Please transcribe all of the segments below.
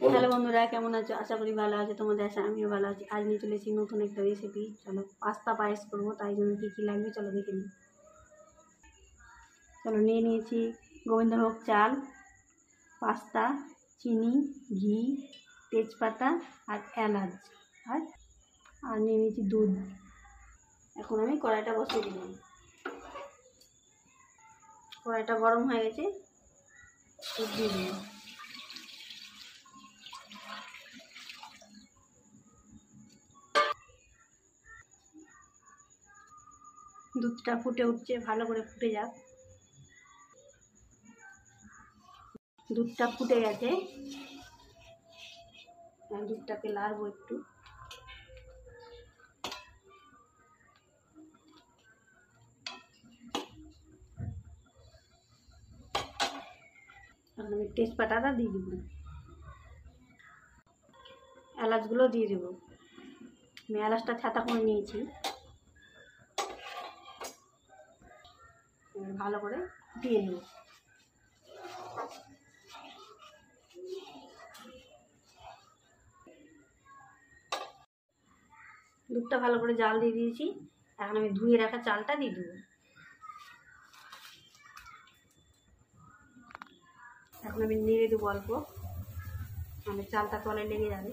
Hello বন্ধুরা, কেমন আছো? আশা করি ভালো আছো। তোমাদের আশা আমিও ভালো আছি। আজ নিয়ে চলেছি নতুন একটা রেসিপি। চলো পাস্তা পায়েস করবো, তাই জন্য কী কী লাগবে চলো দেখে নিই। চলো নিয়ে নিয়েছি গোবিন্দভোগ চাল, পাস্তা, চিনি, ঘি, তেজপাতা আর এলাচ আর নিয়ে নিয়েছি দুধ। এখন আমি কড়াইটা বসিয়ে দিলাম। কড়াইটা গরম হয়ে গেছে, দুধ দিয়ে দিলাম। দুধটা ফুটে উঠছে, ভালো করে ফুটে যাক। দুধটা ফুটে গেছে, দুধটাকে লাড়বো একটু। এখন আমি তেজপাতাটা দিয়ে দেবো, এলাচগুলো দিয়ে দেবো। আমি এলাচটা ছাতা করে নিয়েছি। ভালো করে দিয়ে নেব। দুধটা ভালো করে জাল দিয়ে দিয়েছি। এখন আমি ধুয়ে রাখা চালটা দিয়ে দেবো। এখন আমি নেড়ে দেবো অল্প, মানে চালটা তলে লেগে যাবে।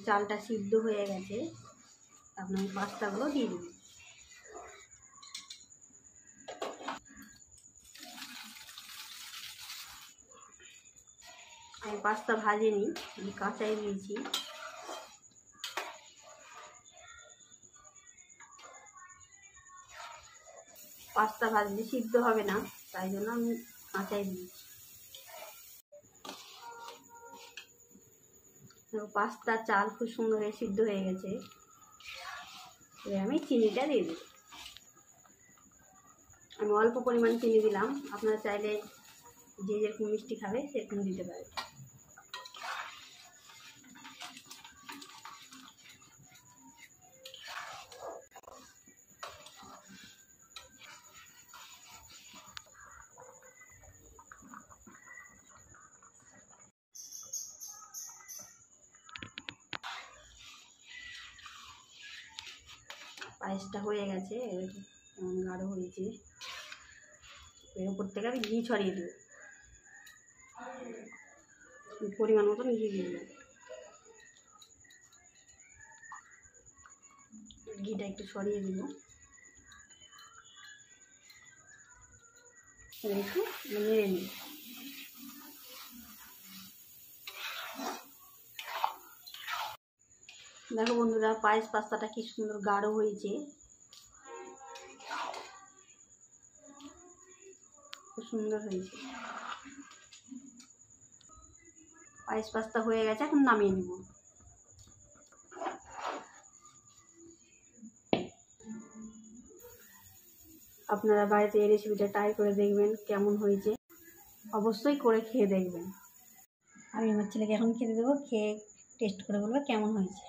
চালটা সিদ্ধ হয়ে গেছে। এখন আমি পাস্তাগুলো দিয়ে দেবো। আমি পাস্তা ভাজিনি, আমি কাঁচাই দিয়েছি। পাস্তা ভাজলে সিদ্ধ হবে না, তাই জন্য আমি কাঁচাই দিয়েছি। পাস্তা চাল খুব সুন্দর সিদ্ধ হয়ে গেছে। এবার আমি চিনিটা দিয়ে দেব। আমি অল্প পরিমাণ চিনি দিলাম, আপনারা চাইলে যে যেরকম মিষ্টি খাবে সেরকম দিতে পারে। পায়েসটা হয়ে গেছে, এরকম গাঢ় হয়েছে। এর উপর থেকে আমি ঘি ছড়িয়ে দেবো, পরিমাণ মতন ঘি দিয়ে দেবো। ঘিটা একটু ছড়িয়ে দিব, একটু নেড়ে নিই। দেখো বন্ধুরা, পায়েস পাস্তাটা কি সুন্দর গাঢ় হয়েছে, খুব সুন্দর হয়েছে। পায়েস পাস্তা হয়ে গেছে, এখন নামিয়ে নেব। আপনারা বাড়িতে এই রেসিপিটা ট্রাই করে দেখবেন কেমন হয়েছে, অবশ্যই করে খেয়ে দেখবেন। আমি আমার ছেলেকে এখন খেতে দেবো, খেয়ে টেস্ট করে বলবো কেমন হয়েছে।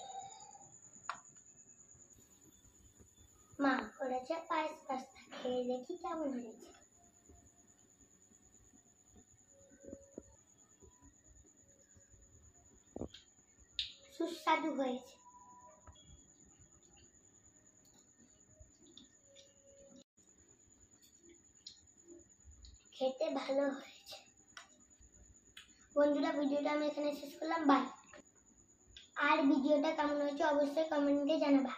মা করেছে পায়েস পাস্তা, খেয়ে দেখি কেমন হয়েছে। সুস্বাদু হয়েছে। খেতে ভালো হয়েছে। বন্ধুরা, ভিডিওটা আমি এখানে শেষ করলাম। বাই। আর ভিডিওটা কেমন হয়েছে অবশ্যই কমেন্টে জানাবা।